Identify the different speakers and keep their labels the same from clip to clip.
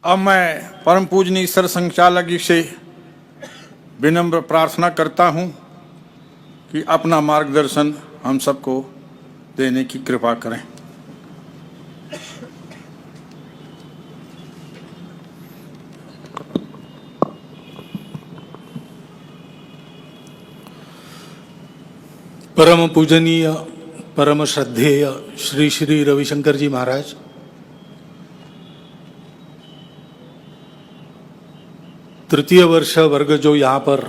Speaker 1: अब मैं परम पूजनीय सर संचालक जी से विनम्र प्रार्थना करता हूं कि अपना मार्गदर्शन हम सबको देने की कृपा करें।
Speaker 2: परम पूजनीय परम श्रद्धेय श्री श्री रविशंकर जी महाराज, तृतीय वर्ष वर्ग जो यहाँ पर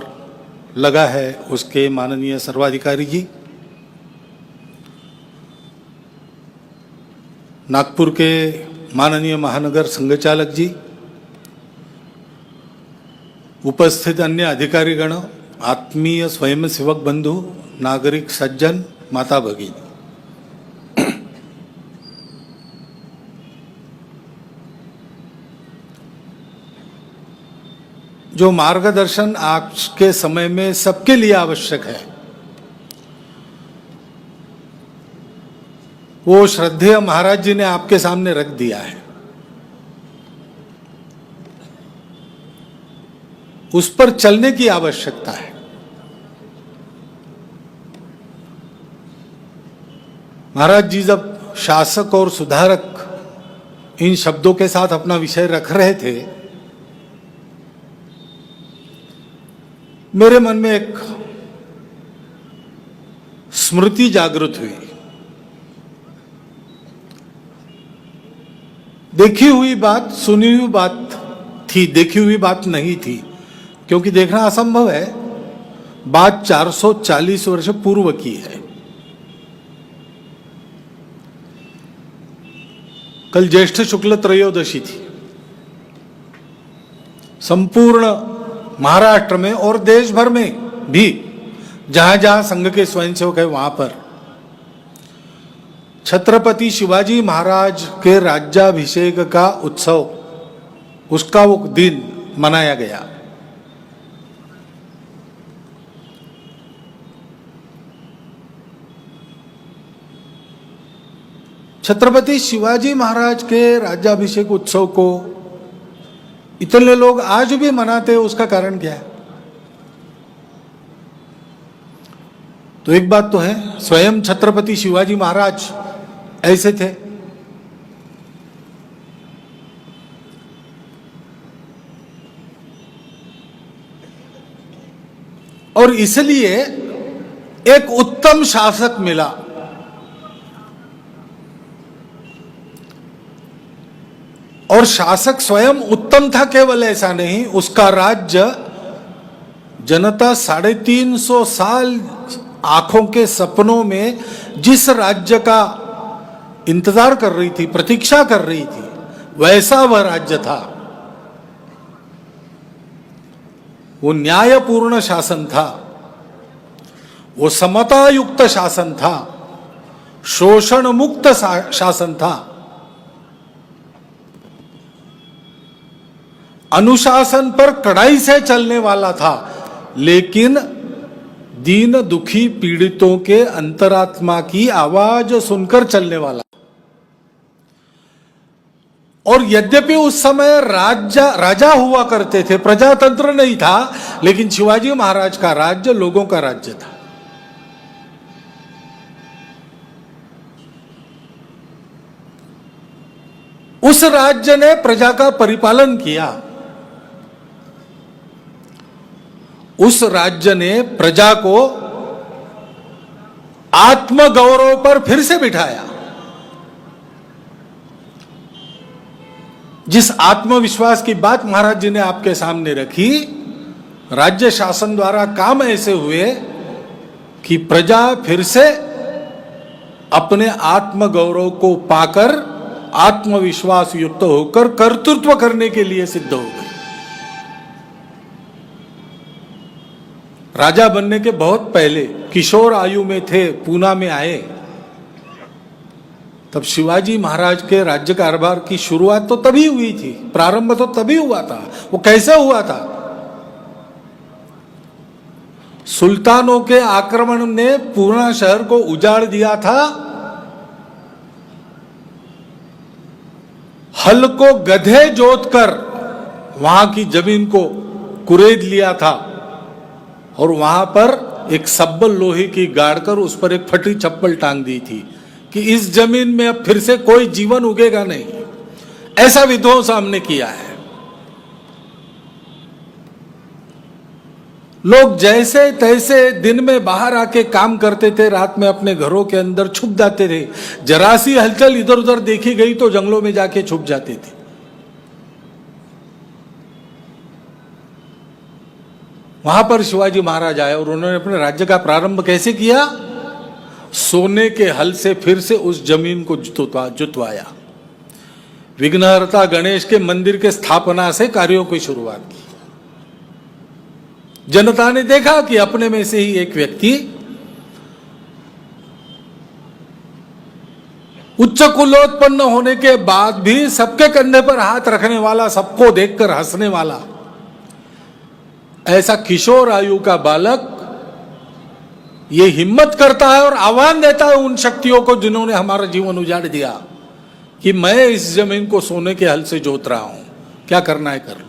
Speaker 2: लगा है उसके माननीय सर्वाधिकारी जी, नागपुर के माननीय महानगर संघचालक जी, उपस्थित अन्य अधिकारीगण, आत्मीय स्वयंसेवक बंधु, नागरिक सज्जन, माता भगिनी, जो मार्गदर्शन आज के समय में सबके लिए आवश्यक है वो श्रद्धेय महाराज जी ने आपके सामने रख दिया है। उस पर चलने की आवश्यकता है। महाराज जी जब शासक और सुधारक इन शब्दों के साथ अपना विषय रख रहे थे, मेरे मन में एक स्मृति जागृत हुई। देखी हुई बात, सुनी हुई बात थी, देखी हुई बात नहीं थी, क्योंकि देखना असंभव है। बात 440 वर्ष पूर्व की है। कल ज्येष्ठ शुक्ल त्रयोदशी थी। संपूर्ण महाराष्ट्र में और देश भर में भी जहां जहां संघ के स्वयंसेवक है वहां पर छत्रपति शिवाजी महाराज के राज्याभिषेक का उत्सव, उसका वो दिन मनाया गया। छत्रपति शिवाजी महाराज के राज्याभिषेक उत्सव को इतने लोग आज भी मनाते हैं, उसका कारण क्या है? तो एक बात तो है, स्वयं छत्रपति शिवाजी महाराज ऐसे थे। और इसलिए एक उत्तम शासक मिला। और शासक स्वयं उत्तम था, केवल ऐसा नहीं, उसका राज्य जनता 350 साल आंखों के सपनों में जिस राज्य का इंतजार कर रही थी, प्रतीक्षा कर रही थी, वैसा वह राज्य था। वो न्यायपूर्ण शासन था, वो समता युक्त शासन था, शोषण मुक्त शासन था, अनुशासन पर कड़ाई से चलने वाला था, लेकिन दीन दुखी पीड़ितों के अंतरात्मा की आवाज सुनकर चलने वाला। और यद्यपि उस समय राजा हुआ करते थे, प्रजातंत्र नहीं था, लेकिन शिवाजी महाराज का राज्य लोगों का राज्य था। उस राज्य ने प्रजा का परिपालन किया। उस राज्य ने प्रजा को आत्मगौरव पर फिर से बिठाया। जिस आत्मविश्वास की बात महाराज जी ने आपके सामने रखी, राज्य शासन द्वारा काम ऐसे हुए कि प्रजा फिर से अपने आत्मगौरव को पाकर आत्मविश्वास युक्त होकर कर्तृत्व करने के लिए सिद्ध हो गई। राजा बनने के बहुत पहले, किशोर आयु में थे, पूना में आए, तब शिवाजी महाराज के राज्य कारभार की शुरुआत तो तभी हुई थी, प्रारंभ तो तभी हुआ था। वो कैसे हुआ था? सुल्तानों के आक्रमण ने पूना शहर को उजाड़ दिया था। हल को गधे जोतकर वहां की जमीन को कुरेद लिया था और वहां पर एक सब्बल लोहे की गाड़कर उस पर एक फटी चप्पल टांग दी थी कि इस जमीन में अब फिर से कोई जीवन उगेगा नहीं। ऐसा विध्वंस हमने किया है। लोग जैसे तैसे दिन में बाहर आके काम करते थे, रात में अपने घरों के अंदर छुप जाते थे। जरा सी हलचल इधर उधर देखी गई तो जंगलों में जाके छुप जाते थे। वहां पर शिवाजी महाराज आए और उन्होंने अपने राज्य का प्रारंभ कैसे किया? सोने के हल से फिर से उस जमीन को जुतवाया। विघ्नहर्ता गणेश के मंदिर के स्थापना से कार्यों की शुरुआत की। जनता ने देखा कि अपने में से ही एक व्यक्ति उच्च कुलोत्पन्न होने के बाद भी सबके कंधे पर हाथ रखने वाला, सबको देखकर हंसने वाला, ऐसा किशोर आयु का बालक ये हिम्मत करता है और आह्वान देता है उन शक्तियों को जिन्होंने हमारा जीवन उजाड़ दिया कि मैं इस जमीन को सोने के हल से जोत रहा हूं, क्या करना है कर लो।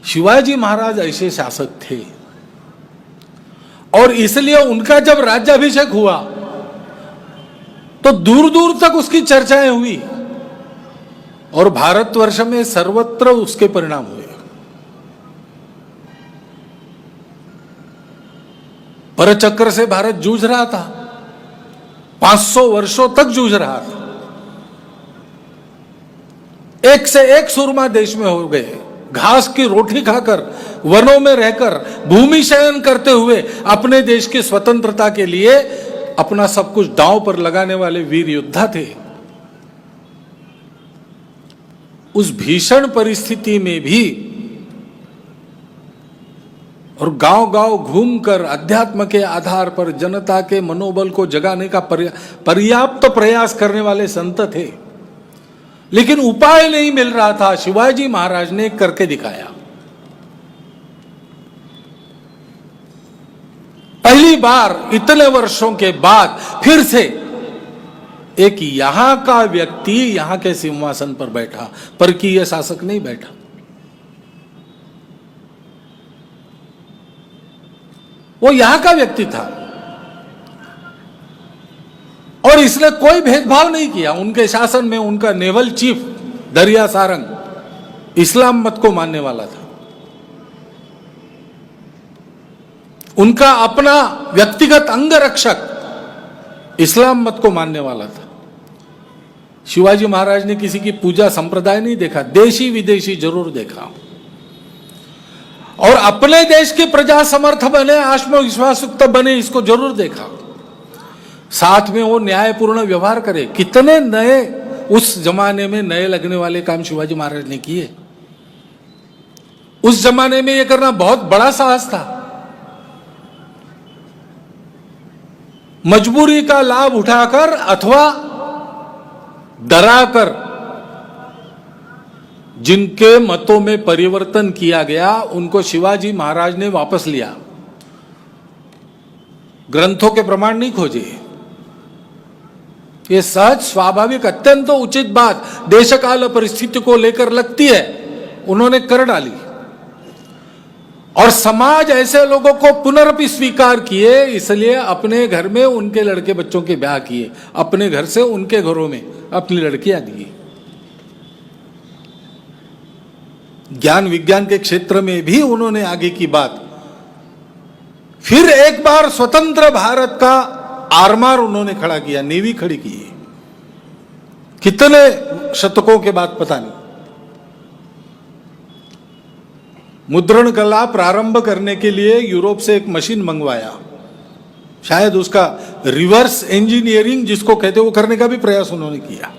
Speaker 2: शिवाजी महाराज ऐसे शासक थे और इसलिए उनका जब राज्याभिषेक हुआ तो दूर दूर तक उसकी चर्चाएं हुई और भारतवर्ष में सर्वत्र उसके परिणाम हुए। परचक्र से भारत जूझ रहा था, 500 वर्षों तक जूझ रहा था। एक से एक सूरमा देश में हो गए, घास की रोटी खाकर, वनों में रहकर, भूमि शयन करते हुए अपने देश की स्वतंत्रता के लिए अपना सब कुछ दांव पर लगाने वाले वीर योद्धा थे। उस भीषण परिस्थिति में भी और गांव-गांव घूमकर अध्यात्म के आधार पर जनता के मनोबल को जगाने का पर्याप्त प्रयास करने वाले संत थे, लेकिन उपाय नहीं मिल रहा था। शिवाजी महाराज ने करके दिखाया। पहली बार इतने वर्षों के बाद फिर से एक यहां का व्यक्ति यहां के सिंहासन पर बैठा, परकीय शासक नहीं बैठा। वो यहां का व्यक्ति था और इसने कोई भेदभाव नहीं किया। उनके शासन में उनका नेवल चीफ दरिया सारंग इस्लाम मत को मानने वाला था। उनका अपना व्यक्तिगत अंगरक्षक इस्लाम मत को मानने वाला था। शिवाजी महाराज ने किसी की पूजा संप्रदाय नहीं देखा, देशी विदेशी जरूर देखा। और अपने देश की प्रजा समर्थ बने, आत्मविश्वास युक्त बने, इसको जरूर देखा। साथ में वो न्यायपूर्ण व्यवहार करे। कितने नए उस जमाने में नए लगने वाले काम शिवाजी महाराज ने किए। उस जमाने में यह करना बहुत बड़ा साहस था। मजबूरी का लाभ उठाकर अथवा डराकर जिनके मतों में परिवर्तन किया गया उनको शिवाजी महाराज ने वापस लिया। ग्रंथों के प्रमाण नहीं खोजे। ये सहज स्वाभाविक अत्यंत उचित बात देशकाल परिस्थिति को लेकर लगती है, उन्होंने कर डाली। और समाज ऐसे लोगों को पुनरपि स्वीकार किए, इसलिए अपने घर में उनके लड़के बच्चों के ब्याह किए, अपने घर से उनके घरों में अपनी लड़कियां दी। ज्ञान विज्ञान के क्षेत्र में भी उन्होंने आगे की बात। फिर एक बार स्वतंत्र भारत का आरमार उन्होंने खड़ा किया, नेवी खड़ी की। कितने शतकों के बाद पता नहीं। मुद्रण कला प्रारंभ करने के लिए यूरोप से एक मशीन मंगवाया। शायद उसका रिवर्स इंजीनियरिंग जिसको कहते वो करने का भी प्रयास उन्होंने किया।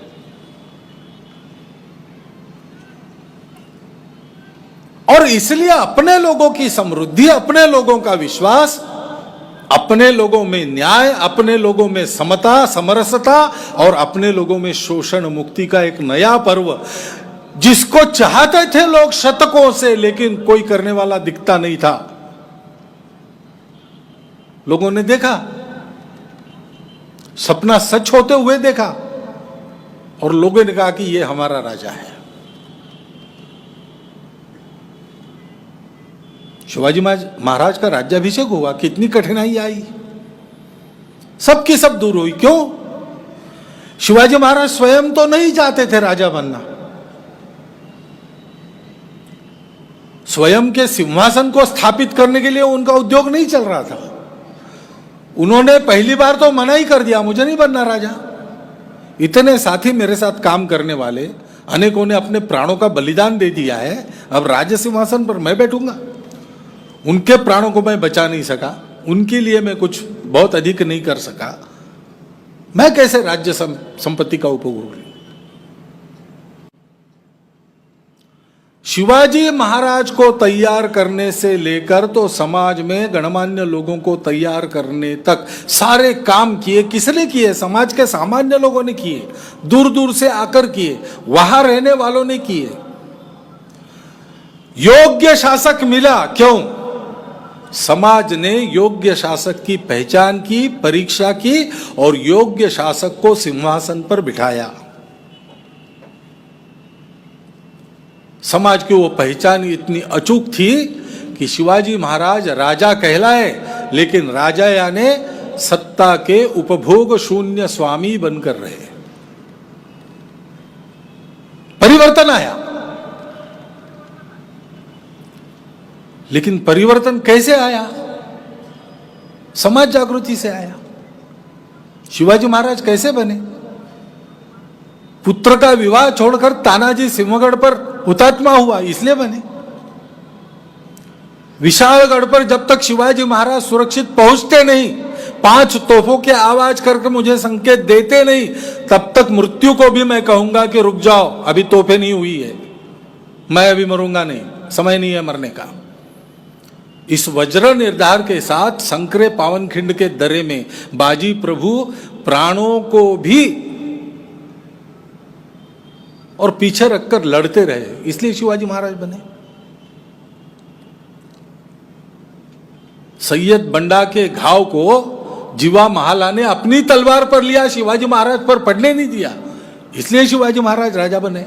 Speaker 2: और इसलिए अपने लोगों की समृद्धि, अपने लोगों का विश्वास, अपने लोगों में न्याय, अपने लोगों में समता समरसता और अपने लोगों में शोषण मुक्ति का एक नया पर्व, जिसको चाहते थे लोग शतकों से, लेकिन कोई करने वाला दिखता नहीं था। लोगों ने देखा, सपना सच होते हुए देखा। और लोगों ने कहा कि ये हमारा राजा है। शिवाजी महाराज का राज्याभिषेक हुआ, कितनी कठिनाई आई, सबकी सब दूर हुई। क्यों? शिवाजी महाराज स्वयं तो नहीं चाहते थे राजा बनना, स्वयं के सिंहासन को स्थापित करने के लिए उनका उद्योग नहीं चल रहा था। उन्होंने पहली बार तो मना ही कर दिया, मुझे नहीं बनना राजा। इतने साथी मेरे साथ काम करने वाले अनेकों ने अपने प्राणों का बलिदान दे दिया है, अब राज्य सिंहासन पर मैं बैठूंगा? उनके प्राणों को मैं बचा नहीं सका, उनके लिए मैं कुछ बहुत अधिक नहीं कर सका, मैं कैसे राज्य संपत्ति का उपभोग लूं? शिवाजी महाराज को तैयार करने से लेकर तो समाज में गणमान्य लोगों को तैयार करने तक सारे काम किए। किसने किए? समाज के सामान्य लोगों ने किए, दूर दूर से आकर किए, वहां रहने वालों ने किए। योग्य शासक मिला, क्यों? समाज ने योग्य शासक की पहचान की, परीक्षा की और योग्य शासक को सिंहासन पर बिठाया। समाज की वो पहचान इतनी अचूक थी कि शिवाजी महाराज राजा कहलाए, लेकिन राजा यानी सत्ता के उपभोग शून्य स्वामी बनकर रहे। परिवर्तन आया, लेकिन परिवर्तन कैसे आया? समाज जागृति से आया। शिवाजी महाराज कैसे बने? पुत्र का विवाह छोड़कर तानाजी सिंहगढ़ पर हुतात्मा हुआ, इसलिए बने। विशालगढ़ पर जब तक शिवाजी महाराज सुरक्षित पहुंचते नहीं, 5 तोपों के आवाज करके मुझे संकेत देते नहीं, तब तक मृत्यु को भी मैं कहूंगा कि रुक जाओ, अभी तोपे नहीं हुई है, मैं अभी मरूंगा नहीं, समय नहीं है मरने का। इस वज्र निर्धार के साथ संकरे पावनखिंड के दरे में बाजी प्रभु प्राणों को भी और पीछे रखकर लड़ते रहे, इसलिए शिवाजी महाराज बने। सैयद बंडा के घाव को जीवा महाला ने अपनी तलवार पर लिया, शिवाजी महाराज पर पड़ने नहीं दिया, इसलिए शिवाजी महाराज राजा बने।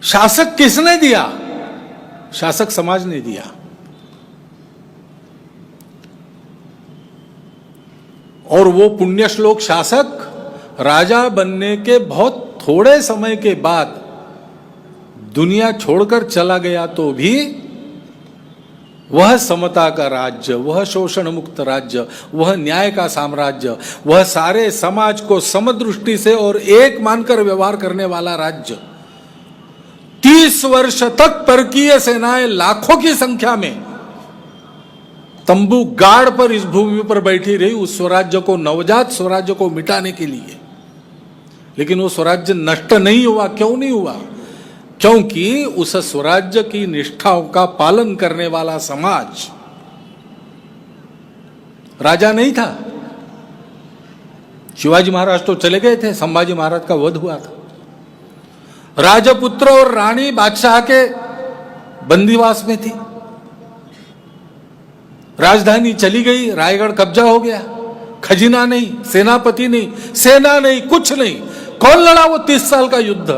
Speaker 2: शासक किसने दिया? शासक समाज ने दिया। और वो पुण्यश्लोक शासक राजा बनने के बहुत थोड़े समय के बाद दुनिया छोड़कर चला गया, तो भी वह समता का राज्य, वह शोषण मुक्त राज्य, वह न्याय का साम्राज्य, वह सारे समाज को समदृष्टि से और एक मानकर व्यवहार करने वाला राज्य 30 वर्ष तक परकीय सेनाएं लाखों की संख्या में तंबू गाड़ पर इस भूमि पर बैठी रही उस स्वराज्य को, नवजात स्वराज्य को मिटाने के लिए। लेकिन वो स्वराज्य नष्ट नहीं हुआ। क्यों नहीं हुआ? क्योंकि उस स्वराज्य की निष्ठाओं का पालन करने वाला समाज राजा नहीं था। शिवाजी महाराज तो चले गए थे, संभाजी महाराज का वध हुआ था। राजपुत्र और रानी बादशाह के बंदीवास में थी, राजधानी चली गई, रायगढ़ कब्जा हो गया, खजीना नहीं, सेनापति नहीं, सेना नहीं, कुछ नहीं। कौन लड़ा वो 30 साल का युद्ध?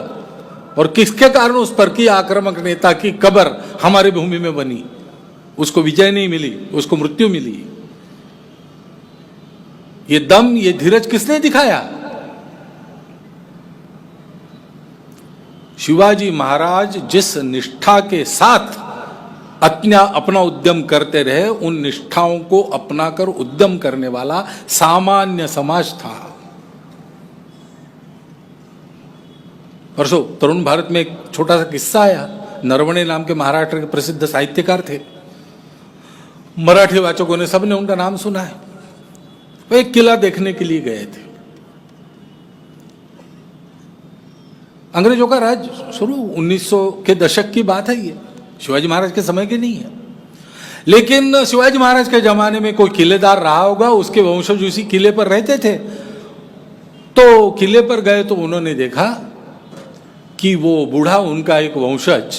Speaker 2: और किसके कारण उस परकीय आक्रामक नेता की कब्र हमारी भूमि में बनी? उसको विजय नहीं मिली, उसको मृत्यु मिली। ये दम, ये धीरज किसने दिखाया? शिवाजी महाराज जिस निष्ठा के साथ अपना उद्यम करते रहे, उन निष्ठाओं को अपनाकर उद्यम करने वाला सामान्य समाज था। परसों तरुण भारत में एक छोटा सा किस्सा आया। नरवणे नाम के महाराष्ट्र के प्रसिद्ध साहित्यकार थे, मराठी वाचकों ने सबने उनका नाम सुना है। वो एक किला देखने के लिए गए थे। अंग्रेजों का राज शुरू 1900 के दशक की बात है, ये शिवाजी महाराज के समय की नहीं है। लेकिन शिवाजी महाराज के जमाने में कोई किलेदार रहा होगा, उसके वंशज उसी किले पर रहते थे। तो किले पर गए तो उन्होंने देखा कि वो बूढ़ा, उनका एक वंशज,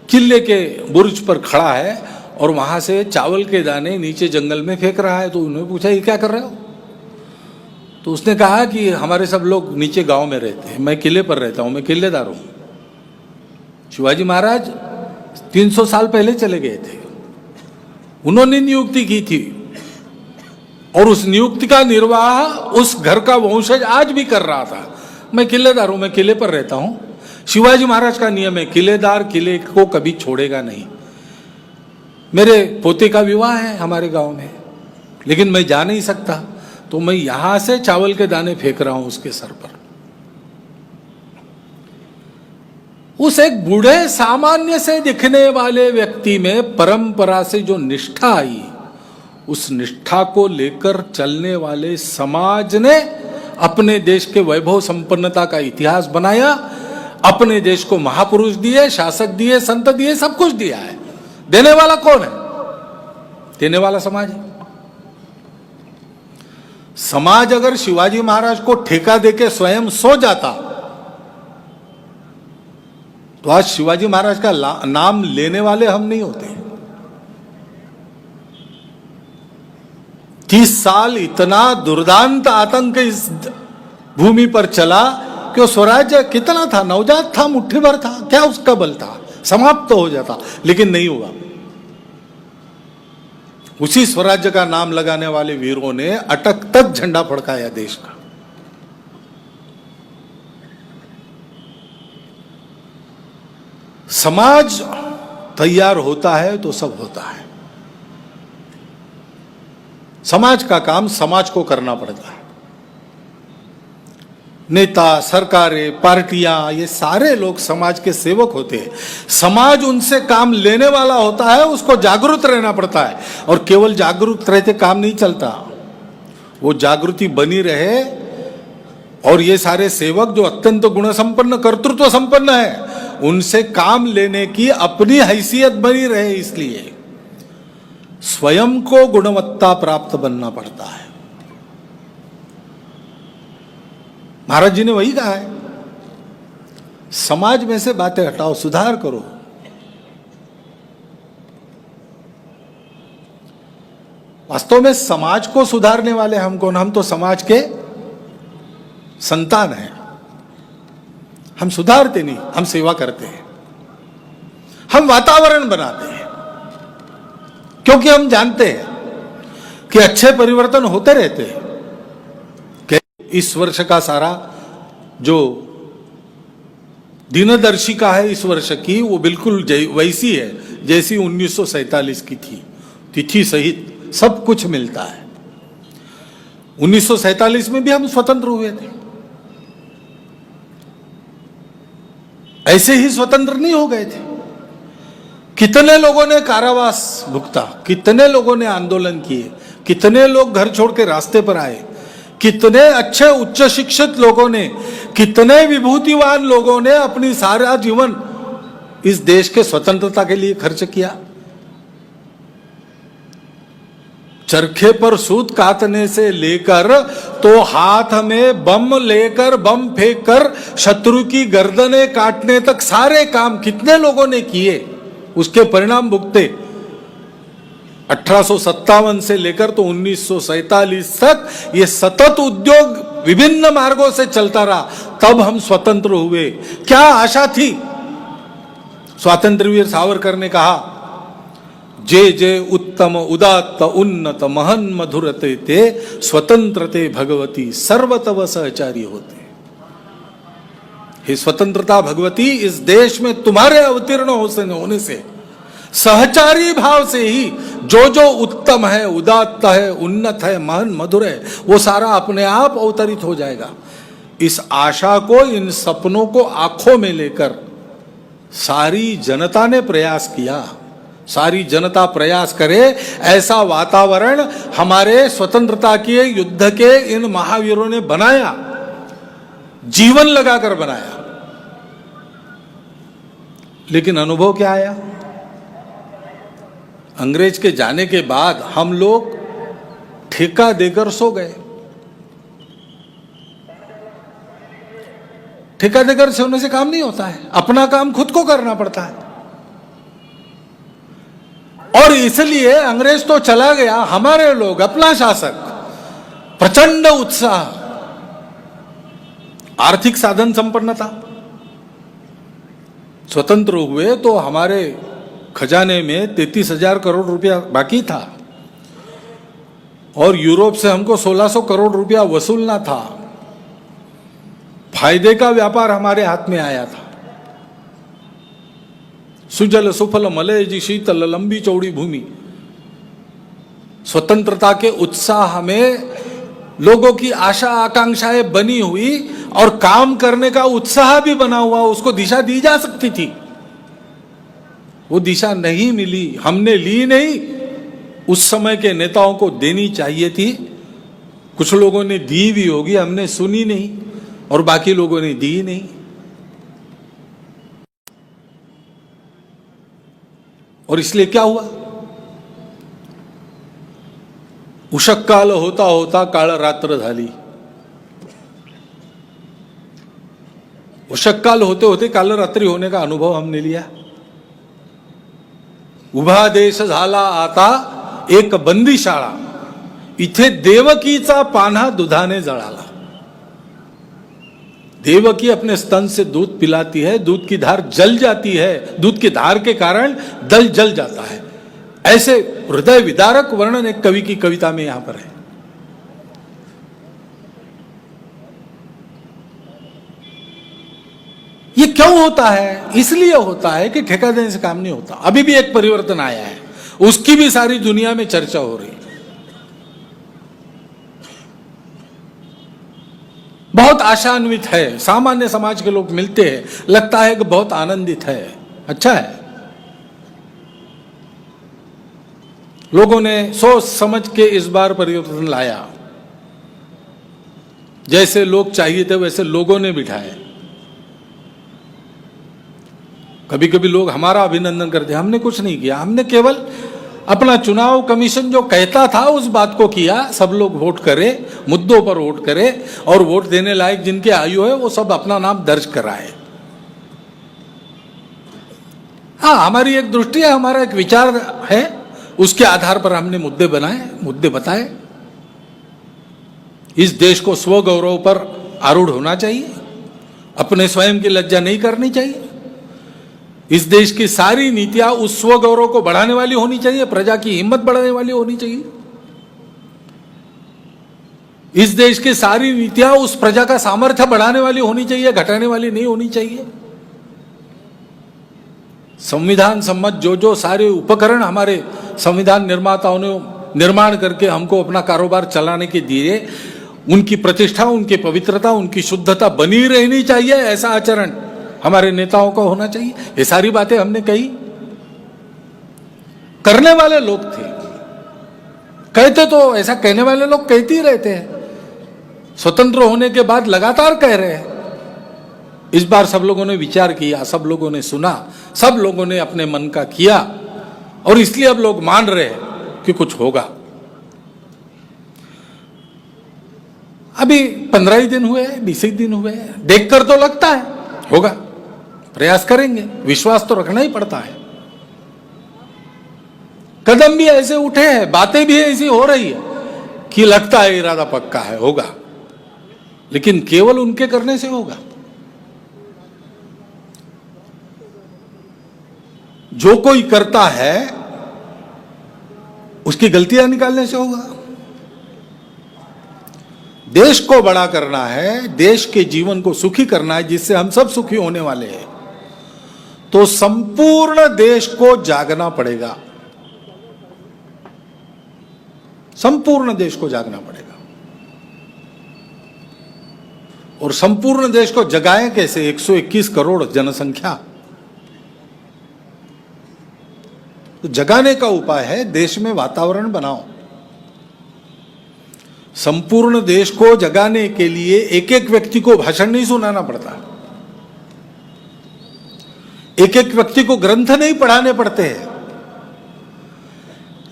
Speaker 2: किले के बुर्ज पर खड़ा है और वहां से चावल के दाने नीचे जंगल में फेंक रहा है। तो उन्होंने पूछा, ये क्या कर रहे हो? तो उसने कहा कि हमारे सब लोग नीचे गांव में रहते हैं, मैं किले पर रहता हूं, मैं किलेदार हूं। शिवाजी महाराज 300 साल पहले चले गए थे, उन्होंने नियुक्ति की थी और उस नियुक्ति का निर्वाह उस घर का वंशज आज भी कर रहा था। मैं किलेदार हूं, मैं किले पर रहता हूं। शिवाजी महाराज का नियम है, किलेदार किले को कभी छोड़ेगा नहीं। मेरे पोते का विवाह है हमारे गांव में, लेकिन मैं जा नहीं सकता, तो मैं यहां से चावल के दाने फेंक रहा हूं उसके सर पर। उस एक बूढ़े सामान्य से दिखने वाले व्यक्ति में परंपरा से जो निष्ठा आई, उस निष्ठा को लेकर चलने वाले समाज ने अपने देश के वैभव संपन्नता का इतिहास बनाया, अपने देश को महापुरुष दिए, शासक दिए, संत दिए, सब कुछ दिया है। देने वाला कौन है? देने वाला समाज है। समाज अगर शिवाजी महाराज को ठेका देके स्वयं सो जाता तो आज शिवाजी महाराज का नाम लेने वाले हम नहीं होते। 30 साल इतना दुर्दांत आतंक इस भूमि पर चला कि वो स्वराज्य कितना था, नवजात था, मुट्ठी भर था, क्या उसका बल था, समाप्त तो हो जाता, लेकिन नहीं हुआ। उसी स्वराज्य का नाम लगाने वाले वीरों ने अटक तक झंडा फड़काया देश का। समाज तैयार होता है तो सब होता है। समाज का काम समाज को करना पड़ता है। नेता, सरकारें, पार्टियां, ये सारे लोग समाज के सेवक होते हैं। समाज उनसे काम लेने वाला होता है, उसको जागरूक रहना पड़ता है। और केवल जागरूक रहते काम नहीं चलता, वो जागृति बनी रहे। और ये सारे सेवक जो अत्यंत गुण संपन्न, कर्तृत्व संपन्न है, उनसे काम लेने की अपनी हैसियत बनी रहे, इसलिए स्वयं को गुणवत्ता प्राप्त बनना पड़ता है। महाराज जी ने वही कहा है, समाज में से बातें हटाओ, सुधार करो। वास्तव में समाज को सुधारने वाले हम कौन? हम तो समाज के संतान हैं। हम सुधारते नहीं, हम सेवा करते हैं, हम वातावरण बनाते हैं, क्योंकि हम जानते हैं कि अच्छे परिवर्तन होते रहते हैं। इस वर्ष का सारा जो दिनदर्शिका है इस वर्ष की, वो बिल्कुल वैसी है जैसी 1947 की थी। तिथि सहित सब कुछ मिलता है। 1947 में भी हम स्वतंत्र हुए थे, ऐसे ही स्वतंत्र नहीं हो गए थे। कितने लोगों ने कारावास भुगता, कितने लोगों ने आंदोलन किए, कितने लोग घर छोड़ के रास्ते पर आए, कितने अच्छे उच्च शिक्षित लोगों ने, कितने विभूतिवान लोगों ने अपनी सारा जीवन इस देश के स्वतंत्रता के लिए खर्च किया। चरखे पर सूत काटने से लेकर तो हाथ में बम लेकर, बम फेंक कर शत्रु की गर्दनें काटने तक सारे काम कितने लोगों ने किए, उसके परिणाम भुगते। 1857 से लेकर तो 1947 तक ये सतत उद्योग विभिन्न मार्गों से चलता रहा, तब हम स्वतंत्र हुए। क्या आशा थी? स्वातंत्र्यवीर सावरकर ने कहा, जे जे उत्तम उदात्त उन्नत महन मधुरते ते स्वतंत्रते भगवती सर्वतव सहचारी होते। हे स्वतंत्रता भगवती, इस देश में तुम्हारे अवतीर्ण होने से, सहचारी भाव से ही जो जो उत्तम है, उदात्त है, उन्नत है, महान मधुर है, वो सारा अपने आप अवतरित हो जाएगा। इस आशा को, इन सपनों को आंखों में लेकर सारी जनता ने प्रयास किया। सारी जनता प्रयास करे, ऐसा वातावरण हमारे स्वतंत्रता के युद्ध के इन महावीरों ने बनाया, जीवन लगाकर बनाया। लेकिन अनुभव क्या आया? अंग्रेज के जाने के बाद हम लोग ठेका देकर सो गए। ठेका देकर सोने से काम नहीं होता है, अपना काम खुद को करना पड़ता है। और इसलिए अंग्रेज तो चला गया, हमारे लोग, अपना शासक, प्रचंड उत्साह, आर्थिक साधन संपन्नता। स्वतंत्र हुए तो हमारे खजाने में 33,000 करोड़ रुपया बाकी था और यूरोप से हमको 1,600 करोड़ रुपया वसूलना था। फायदे का व्यापार हमारे हाथ में आया था। सुजल सुफल मलय जी शीतल लंबी चौड़ी भूमि। स्वतंत्रता के उत्साह में लोगों की आशा आकांक्षाएं बनी हुई और काम करने का उत्साह भी बना हुआ, उसको दिशा दी जा सकती थी। वो दिशा नहीं मिली, हमने ली नहीं, उस समय के नेताओं को देनी चाहिए थी। कुछ लोगों ने दी भी होगी, हमने सुनी नहीं, और बाकी लोगों ने दी नहीं। और इसलिए क्या हुआ? उषक काल होता होता काळ रात्र झाली। उषक काल होते होते काल रात्रि होने का अनुभव हमने लिया। उभा देश झाला आता एक बंदीशाळा, इथे देवकीचा पान्हा दुधाने जळाला। देवकी अपने स्तन से दूध पिलाती है, दूध की धार जल जाती है, दूध की धार के कारण दल जल जाता है। ऐसे हृदय विदारक वर्णन एक कवि की कविता में यहां पर है। ये क्यों होता है? इसलिए होता है कि ठेका देने से काम नहीं होता। अभी भी एक परिवर्तन आया है, उसकी भी सारी दुनिया में चर्चा हो रही है। बहुत आशान्वित है, सामान्य समाज के लोग मिलते हैं, लगता है कि बहुत आनंदित है, अच्छा है। लोगों ने सोच समझ के इस बार परिवर्तन लाया। जैसे लोग चाहिए थे वैसे लोगों ने बिठाए। कभी कभी लोग हमारा अभिनंदन करते, हमने कुछ नहीं किया, हमने केवल अपना चुनाव कमीशन जो कहता था उस बात को किया। सब लोग वोट करे, मुद्दों पर वोट करे, और वोट देने लायक जिनके आयु है वो सब अपना नाम दर्ज कराए। हाँ, हमारी एक दृष्टि है, हमारा एक विचार है, उसके आधार पर हमने मुद्दे बनाए, मुद्दे बताए। इस देश को स्वगौरव पर आरूढ़ होना चाहिए, अपने स्वयं की लज्जा नहीं करनी चाहिए। इस देश की सारी नीतियां उस स्वगौरव को बढ़ाने वाली होनी चाहिए, प्रजा की हिम्मत बढ़ाने वाली होनी चाहिए। इस देश की सारी नीतियां उस प्रजा का सामर्थ्य बढ़ाने वाली होनी चाहिए, घटाने वाली नहीं होनी चाहिए। संविधान सम्मत जो जो सारे उपकरण हमारे संविधान निर्माताओं ने निर्माण करके हमको अपना कारोबार चलाने के दिए, उनकी प्रतिष्ठा, उनकी पवित्रता, उनकी शुद्धता बनी रहनी चाहिए। ऐसा आचरण हमारे नेताओं का होना चाहिए। ये सारी बातें हमने कही, करने वाले लोग थे। कहते तो ऐसा कहने वाले लोग कहते ही रहते हैं, स्वतंत्र होने के बाद लगातार कह रहे हैं। इस बार सब लोगों ने विचार किया, सब लोगों ने सुना, सब लोगों ने अपने मन का किया, और इसलिए अब लोग मान रहे हैं कि कुछ होगा। अभी 15 ही दिन हुए, 20 ही दिन हुए, देखकर तो लगता है होगा। प्रयास करेंगे, विश्वास तो रखना ही पड़ता है। कदम भी ऐसे उठे हैं, बातें भी ऐसी हो रही है कि लगता है इरादा पक्का है, होगा। लेकिन केवल उनके करने से होगा? जो कोई करता है उसकी गलतियां निकालने से होगा। देश को बड़ा करना है, देश के जीवन को सुखी करना है, जिससे हम सब सुखी होने वाले हैं, तो संपूर्ण देश को जागना पड़ेगा। संपूर्ण देश को जागना पड़ेगा। और संपूर्ण देश को जगाएं कैसे? 121 करोड़ जनसंख्या। तो जगाने का उपाय है देश में वातावरण बनाओ। संपूर्ण देश को जगाने के लिए एक एक व्यक्ति को भाषण नहीं सुनाना पड़ता, एक एक व्यक्ति को ग्रंथ नहीं पढ़ाने पड़ते हैं।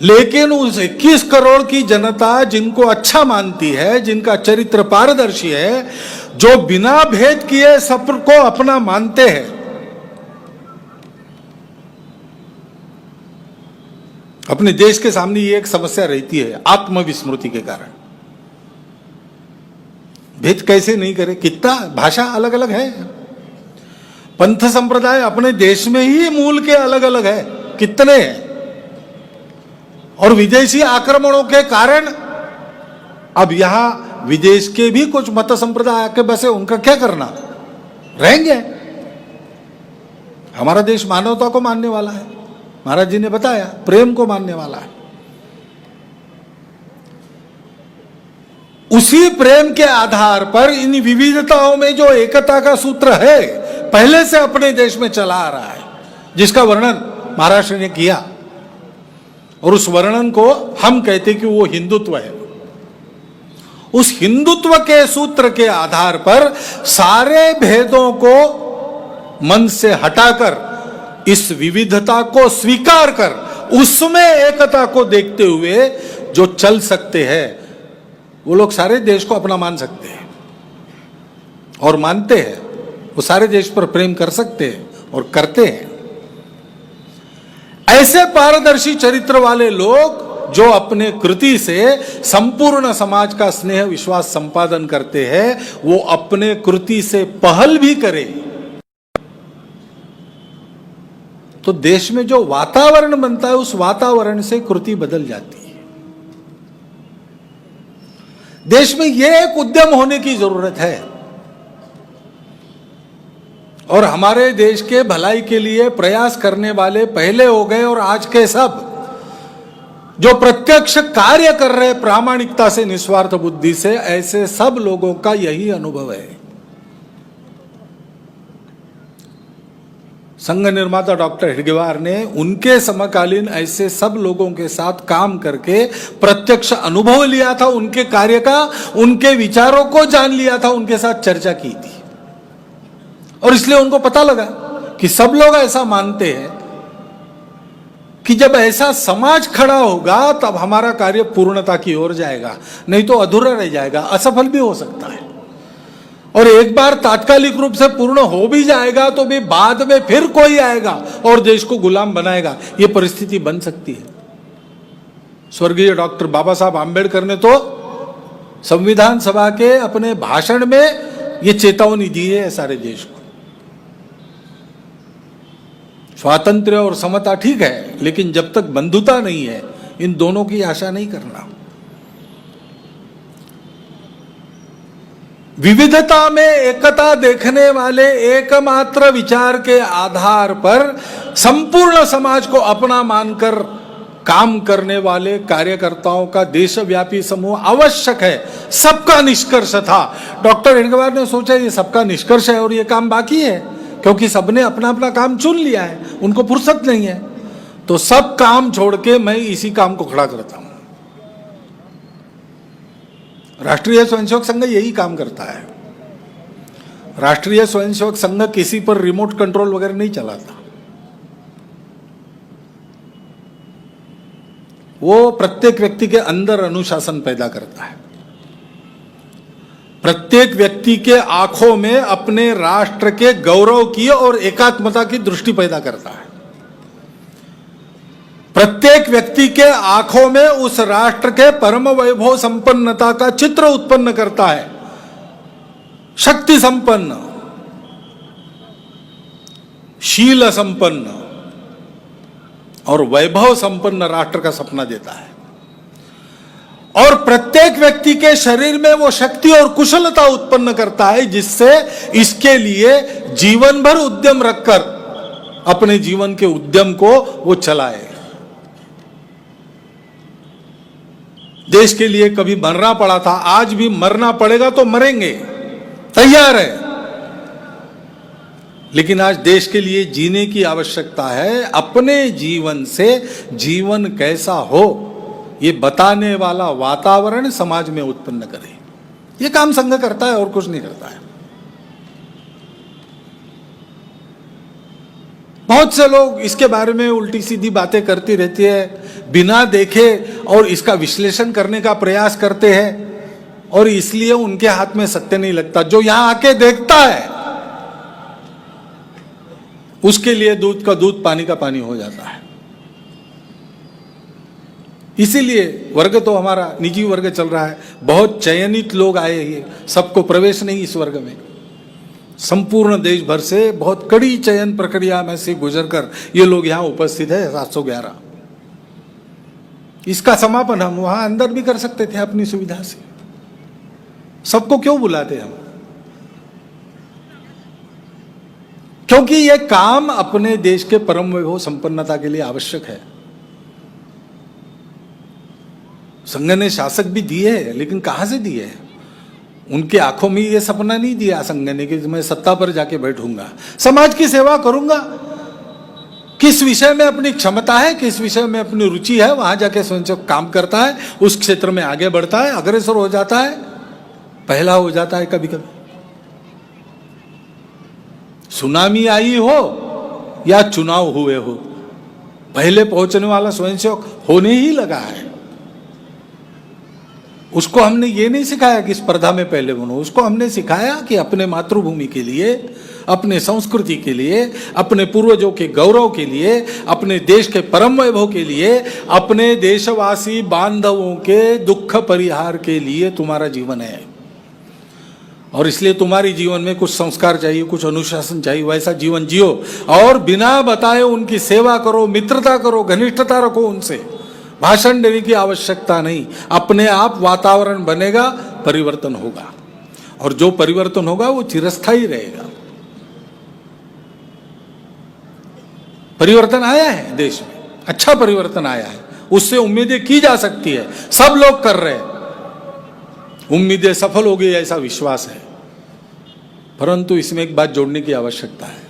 Speaker 2: लेकिन उस 21 करोड़ की जनता जिनको अच्छा मानती है, जिनका चरित्र पारदर्शी है, जो बिना भेद किए सबको अपना मानते हैं, अपने देश के सामने ये एक समस्या रहती है आत्मविस्मृति के कारण। भेद कैसे नहीं करे, कितना भाषा अलग अलग है, पंथ संप्रदाय अपने देश में ही मूल के अलग अलग है, कितने हैं। और विदेशी आक्रमणों के कारण अब यहां विदेश के भी कुछ मत संप्रदाय आके बसे, उनका क्या करना, रहेंगे। हमारा देश मानवता को मानने वाला है, महाराज जी ने बताया, प्रेम को मानने वाला है। उसी प्रेम के आधार पर इन विविधताओं में जो एकता का सूत्र है, पहले से अपने देश में चला आ रहा है, जिसका वर्णन महाराष्ट्र ने किया, और उस वर्णन को हम कहते कि वो हिंदुत्व है। उस हिंदुत्व के सूत्र के आधार पर सारे भेदों को मन से हटाकर इस विविधता को स्वीकार कर उसमें एकता को देखते हुए जो चल सकते हैं, वो लोग सारे देश को अपना मान सकते हैं और मानते हैं। वो सारे देश पर प्रेम कर सकते हैं और करते हैं। ऐसे पारदर्शी चरित्र वाले लोग जो अपने कृति से संपूर्ण समाज का स्नेह विश्वास संपादन करते हैं, वो अपने कृति से पहल भी करे तो देश में जो वातावरण बनता है, उस वातावरण से कृति बदल जाती है। देश में यह एक उद्यम होने की जरूरत है, और हमारे देश के भलाई के लिए प्रयास करने वाले पहले हो गए और आज के सब जो प्रत्यक्ष कार्य कर रहे प्रामाणिकता से, निस्वार्थ बुद्धि से, ऐसे सब लोगों का यही अनुभव है। संघ निर्माता डॉक्टर हेडगेवार ने उनके समकालीन ऐसे सब लोगों के साथ काम करके प्रत्यक्ष अनुभव लिया था, उनके कार्य का, उनके विचारों को जान लिया था, उनके साथ चर्चा की थी, और इसलिए उनको पता लगा कि सब लोग ऐसा मानते हैं कि जब ऐसा समाज खड़ा होगा तब हमारा कार्य पूर्णता की ओर जाएगा, नहीं तो अधूरा रह जाएगा, असफल भी हो सकता है। और एक बार तात्कालिक रूप से पूर्ण हो भी जाएगा तो भी बाद में फिर कोई आएगा और देश को गुलाम बनाएगा, यह परिस्थिति बन सकती है। स्वर्गीय डॉक्टर बाबा साहब आंबेडकर ने तो संविधान सभा के अपने भाषण में यह चेतावनी दी है सारे देश को। स्वातंत्र्य और समता ठीक है, लेकिन जब तक बंधुता नहीं है, इन दोनों की आशा नहीं करना। विविधता में एकता देखने वाले एकमात्र विचार के आधार पर संपूर्ण समाज को अपना मानकर काम करने वाले कार्यकर्ताओं का देशव्यापी समूह आवश्यक है। सबका निष्कर्ष था। डॉक्टर हेडगेवार ने सोचा ये सबका निष्कर्ष है और ये काम बाकी है, क्योंकि सबने अपना अपना काम चुन लिया है, उनको फुर्सत नहीं है, तो सब काम छोड़ के मैं इसी काम को खड़ा करता हूं। राष्ट्रीय स्वयंसेवक संघ यही काम करता है। राष्ट्रीय स्वयंसेवक संघ किसी पर रिमोट कंट्रोल वगैरह नहीं चलाता। वो प्रत्येक व्यक्ति के अंदर अनुशासन पैदा करता है। प्रत्येक व्यक्ति के आंखों में अपने राष्ट्र के गौरव की और एकात्मता की दृष्टि पैदा करता है। प्रत्येक व्यक्ति के आंखों में उस राष्ट्र के परम वैभव संपन्नता का चित्र उत्पन्न करता है। शक्ति संपन्न, शील संपन्न और वैभव संपन्न राष्ट्र का सपना देता है। और प्रत्येक व्यक्ति के शरीर में वो शक्ति और कुशलता उत्पन्न करता है, जिससे इसके लिए जीवन भर उद्यम रखकर अपने जीवन के उद्यम को वो चलाए। देश के लिए कभी मरना पड़ा था, आज भी मरना पड़ेगा तो मरेंगे, तैयार है। लेकिन आज देश के लिए जीने की आवश्यकता है। अपने जीवन से जीवन कैसा हो, ये बताने वाला वातावरण समाज में उत्पन्न करें। ये काम संघ करता है और कुछ नहीं करता है। बहुत से लोग इसके बारे में उल्टी सीधी बातें करती रहती है, बिना देखे और इसका विश्लेषण करने का प्रयास करते हैं, और इसलिए उनके हाथ में सत्य नहीं लगता। जो यहां आके देखता है उसके लिए दूध का दूध, पानी का पानी हो जाता है। इसीलिए वर्ग तो हमारा निजी वर्ग चल रहा है, बहुत चयनित लोग आए हैं, सबको प्रवेश नहीं इस वर्ग में। संपूर्ण देश भर से बहुत कड़ी चयन प्रक्रिया में से गुजरकर ये लोग यहाँ उपस्थित है 711। इसका समापन हम वहां अंदर भी कर सकते थे अपनी सुविधा से। सबको क्यों बुलाते हम? क्योंकि यह काम अपने देश के परम वैभव संपन्नता के लिए आवश्यक है। संघ ने शासक भी दिए हैं, लेकिन कहां से दिए हैं? उनके आंखों में यह सपना नहीं दिया संघ ने कि मैं सत्ता पर जाके बैठूंगा, समाज की सेवा करूंगा। किस विषय में अपनी क्षमता है, किस विषय में अपनी रुचि है, वहां जाके स्वयं काम करता है, उस क्षेत्र में आगे बढ़ता है, अग्रसर हो जाता है, पहला हो जाता है। कभी कभी सुनामी आई हो या चुनाव हुए हो, पहले पहुंचने वाला स्वयंसेवक होने ही लगा है। उसको हमने ये नहीं सिखाया कि स्पर्धा में पहले बनो, उसको हमने सिखाया कि अपने मातृभूमि के लिए, अपने संस्कृति के लिए, अपने पूर्वजों के गौरव के लिए, अपने देश के परम वैभव के लिए, अपने देशवासी बांधवों के दुख परिहार के लिए तुम्हारा जीवन है। और इसलिए तुम्हारे जीवन में कुछ संस्कार चाहिए, कुछ अनुशासन चाहिए, वैसा जीवन जियो और बिना बताए उनकी सेवा करो, मित्रता करो, घनिष्ठता रखो उनसे। भाषण देने की आवश्यकता नहीं, अपने आप वातावरण बनेगा, परिवर्तन होगा, और जो परिवर्तन होगा वो चिरस्थायी रहेगा। परिवर्तन आया है देश में, अच्छा परिवर्तन आया है, उससे उम्मीदें की जा सकती है, सब लोग कर रहे हैं, उम्मीदें सफल हो गई ऐसा विश्वास है। परंतु इसमें एक बात जोड़ने की आवश्यकता है,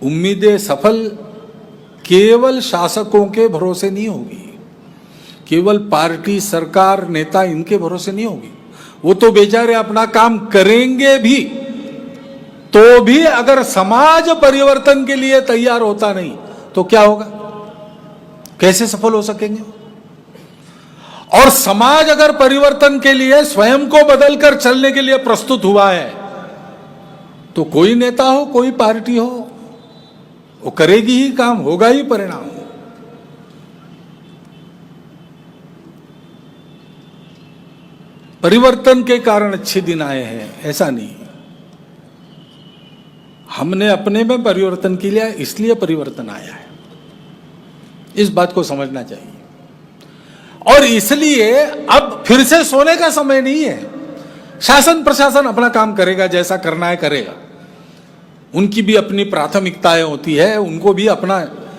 Speaker 2: उम्मीदें सफल केवल शासकों के भरोसे नहीं होगी, केवल पार्टी, सरकार, नेता इनके भरोसे नहीं होगी। वो तो बेचारे अपना काम करेंगे भी, तो भी अगर समाज परिवर्तन के लिए तैयार होता नहीं तो क्या होगा? कैसे सफल हो सकेंगे? और समाज अगर परिवर्तन के लिए स्वयं को बदलकर चलने के लिए प्रस्तुत हुआ है तो कोई नेता हो, कोई पार्टी हो, वो करेगी ही काम, होगा ही परिणाम। परिवर्तन के कारण अच्छे दिन आए हैं ऐसा नहीं, हमने अपने में परिवर्तन किया, इसलिए परिवर्तन आया है। इस बात को समझना चाहिए। और इसलिए अब फिर से सोने का समय नहीं है। शासन प्रशासन अपना काम करेगा, जैसा करना है करेगा, उनकी भी अपनी प्राथमिकताएं होती है, उनको भी अपना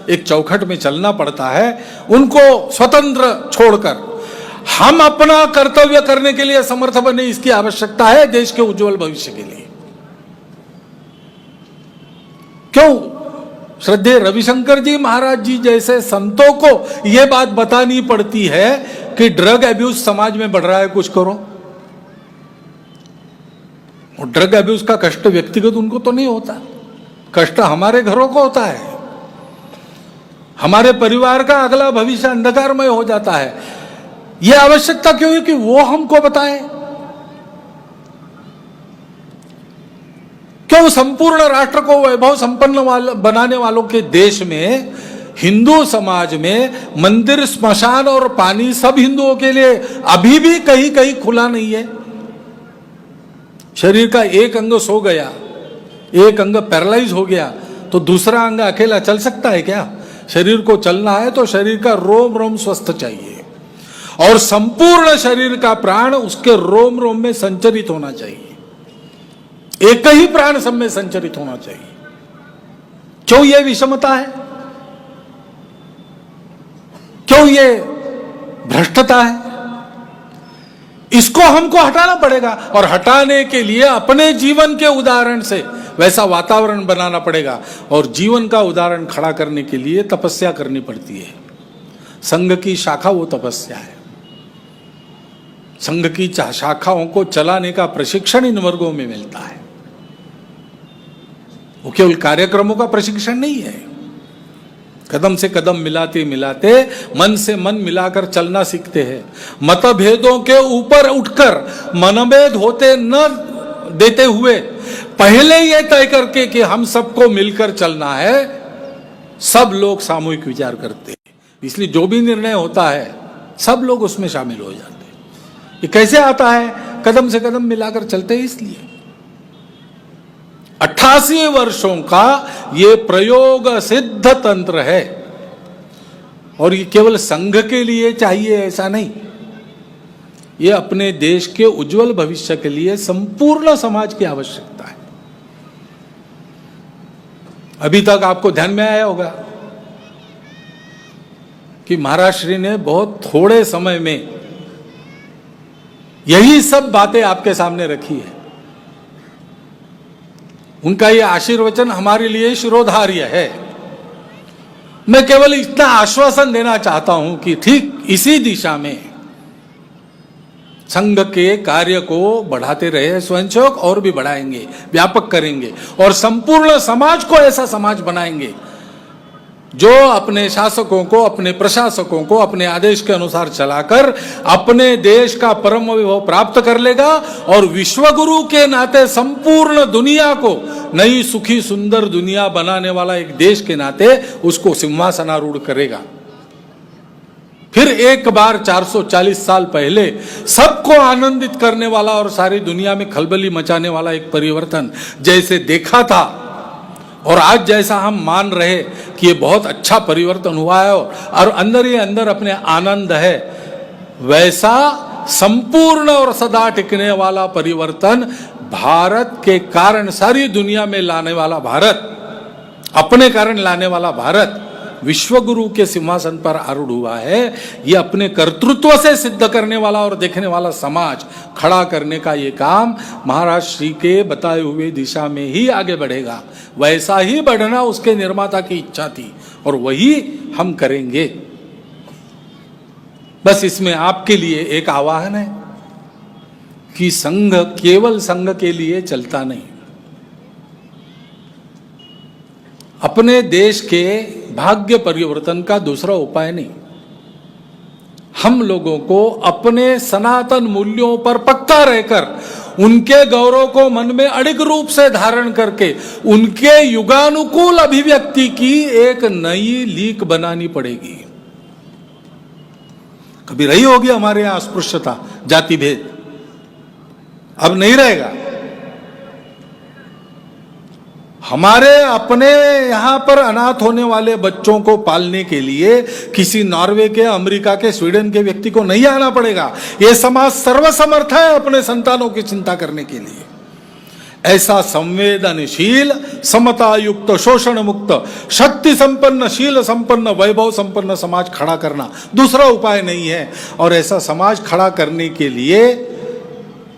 Speaker 2: एक चौखट में चलना पड़ता है, उनको स्वतंत्र छोड़कर हम अपना कर्तव्य करने के लिए समर्थ बने, इसकी आवश्यकता है देश के उज्जवल भविष्य के लिए। क्यों श्रद्धेय रविशंकर जी महाराज जी जैसे संतों को यह बात बतानी पड़ती है कि ड्रग अब्यूज समाज में बढ़ रहा है, कुछ करो। और ड्रग अब्यूज का कष्ट व्यक्तिगत उनको तो नहीं होता, कष्ट हमारे घरों को होता है, हमारे परिवार का अगला भविष्य अंधकारमय हो जाता है। यह आवश्यकता क्यों है कि वो हमको बताए? क्यों संपूर्ण राष्ट्र को वैभव संपन्न बनाने वालों के देश में, हिंदू समाज में मंदिर, स्मशान और पानी सब हिंदुओं के लिए अभी भी कहीं कहीं खुला नहीं है? शरीर का एक अंग सो गया, एक अंग पैरालाइज हो गया, तो दूसरा अंग अकेला चल सकता है क्या? शरीर को चलना है तो शरीर का रोम रोम स्वस्थ चाहिए, और संपूर्ण शरीर का प्राण उसके रोम रोम में संचरित होना चाहिए, एक ही प्राण सब में संचरित होना चाहिए। क्यों यह विषमता है? क्यों ये भ्रष्टता है? इसको हमको हटाना पड़ेगा, और हटाने के लिए अपने जीवन के उदाहरण से वैसा वातावरण बनाना पड़ेगा, और जीवन का उदाहरण खड़ा करने के लिए तपस्या करनी पड़ती है। संघ की शाखा वो तपस्या है। संघ की शाखाओं को चलाने का प्रशिक्षण इन वर्गों में मिलता है। वो केवल कार्यक्रमों का प्रशिक्षण नहीं है, कदम से कदम मिलाते मिलाते मन से मन मिलाकर चलना सीखते हैं। मतभेदों के ऊपर उठकर मनभेद होते न देते हुए पहले यह तय करके कि हम सबको मिलकर चलना है, सब लोग सामूहिक विचार करते हैं, इसलिए जो भी निर्णय होता है सब लोग उसमें शामिल हो जाते हैं। ये कैसे आता है? कदम से कदम मिलाकर चलते हैं। इसलिए 88 वर्षों का ये प्रयोग सिद्ध तंत्र है, और ये केवल संघ के लिए चाहिए ऐसा नहीं, ये अपने देश के उज्जवल भविष्य के लिए संपूर्ण समाज की आवश्यकता है। अभी तक आपको ध्यान में आया होगा कि महाराज श्री ने बहुत थोड़े समय में यही सब बातें आपके सामने रखी है। उनका ये आशीर्वचन हमारे लिए शिरोधार्य है। मैं केवल इतना आश्वासन देना चाहता हूं कि ठीक इसी दिशा में संघ के कार्य को बढ़ाते रहे स्वयंसेवक, और भी बढ़ाएंगे, व्यापक करेंगे, और संपूर्ण समाज को ऐसा समाज बनाएंगे जो अपने शासकों को, अपने प्रशासकों को अपने आदेश के अनुसार चलाकर अपने देश का परम वैभव प्राप्त कर लेगा, और विश्वगुरु के नाते संपूर्ण दुनिया को नई सुखी सुंदर दुनिया बनाने वाला एक देश के नाते उसको सिंहासनारूढ़ करेगा। फिर एक बार 440 साल पहले सबको आनंदित करने वाला और सारी दुनिया में खलबली मचाने वाला एक परिवर्तन जैसे देखा था, और आज जैसा हम मान रहे कि ये बहुत अच्छा परिवर्तन हुआ है और अंदर ही अंदर अपने आनंद है, वैसा संपूर्ण और सदा टिकने वाला परिवर्तन भारत के कारण सारी दुनिया में लाने वाला भारत, अपने कारण लाने वाला भारत विश्वगुरु के सिंहासन पर आरूढ़ हुआ है। ये अपने कर्तृत्व से सिद्ध करने वाला और देखने वाला समाज खड़ा करने का ये काम महाराज श्री के बताए हुए दिशा में ही आगे बढ़ेगा। वैसा ही बढ़ना उसके निर्माता की इच्छा थी, और वही हम करेंगे। बस इसमें आपके लिए एक आह्वान है कि संघ केवल संघ के लिए चलता नहीं, अपने देश के भाग्य परिवर्तन का दूसरा उपाय नहीं। हम लोगों को अपने सनातन मूल्यों पर पक्का रहकर उनके गौरव को मन में अडिग रूप से धारण करके उनके युगानुकूल अभिव्यक्ति की एक नई लीक बनानी पड़ेगी। कभी रही होगी हमारे यहां अस्पृश्यता, जाति भेद, अब नहीं रहेगा। हमारे अपने यहां पर अनाथ होने वाले बच्चों को पालने के लिए किसी नॉर्वे के, अमेरिका के, स्वीडन के व्यक्ति को नहीं आना पड़ेगा। यह समाज सर्वसमर्थ है अपने संतानों की चिंता करने के लिए। ऐसा संवेदनशील, समता युक्त, शोषण मुक्त, शक्ति संपन्न, शील संपन्न, वैभव संपन्न समाज खड़ा करना दूसरा उपाय नहीं है। और ऐसा समाज खड़ा करने के लिए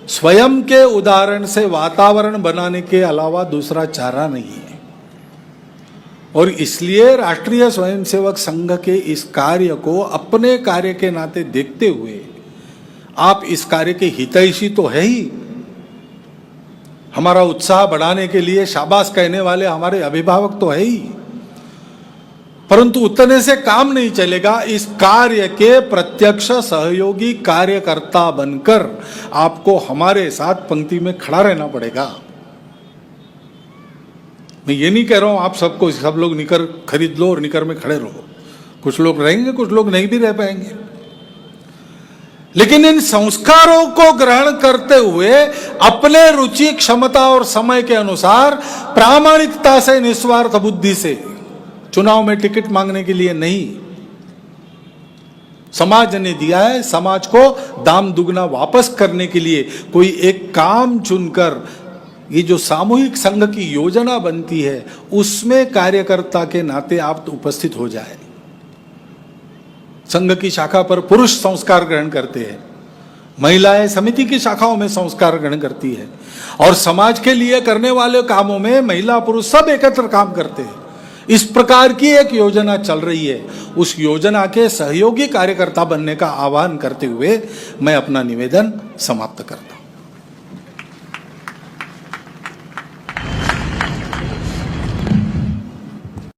Speaker 2: स्वयं के उदाहरण से वातावरण बनाने के अलावा दूसरा चारा नहीं है। और इसलिए राष्ट्रीय स्वयंसेवक संघ के इस कार्य को अपने कार्य के नाते देखते हुए, आप इस कार्य के हितैषी तो है ही, हमारा उत्साह बढ़ाने के लिए शाबाश कहने वाले हमारे अभिभावक तो है ही, परंतु उतने से काम नहीं चलेगा। इस कार्य के प्रत्यक्ष सहयोगी कार्यकर्ता बनकर आपको हमारे साथ पंक्ति में खड़ा रहना पड़ेगा। मैं ये नहीं कह रहा हूं आप सबको सब लोग निकर खरीद लो और निकर में खड़े रहो। कुछ लोग रहेंगे, कुछ लोग नहीं भी रह पाएंगे, लेकिन इन संस्कारों को ग्रहण करते हुए अपने रुचि, क्षमता और समय के अनुसार प्रामाणिकता से, निस्वार्थ बुद्धि से, चुनाव में टिकट मांगने के लिए नहीं। समाज ने दिया है, समाज को दाम दुगना वापस करने के लिए कोई एक काम चुनकर ये जो सामूहिक संघ की योजना बनती है उसमें कार्यकर्ता के नाते आप तो उपस्थित हो जाए। संघ की शाखा पर पुरुष संस्कार ग्रहण करते हैं, महिलाएं समिति की शाखाओं में संस्कार ग्रहण करती है, और समाज के लिए करने वाले कामों में महिला पुरुष सब एकत्र काम करते हैं। इस प्रकार की एक योजना चल रही है। उस योजना के सहयोगी कार्यकर्ता बनने का आह्वान करते हुए मैं अपना निवेदन समाप्त करता हूं।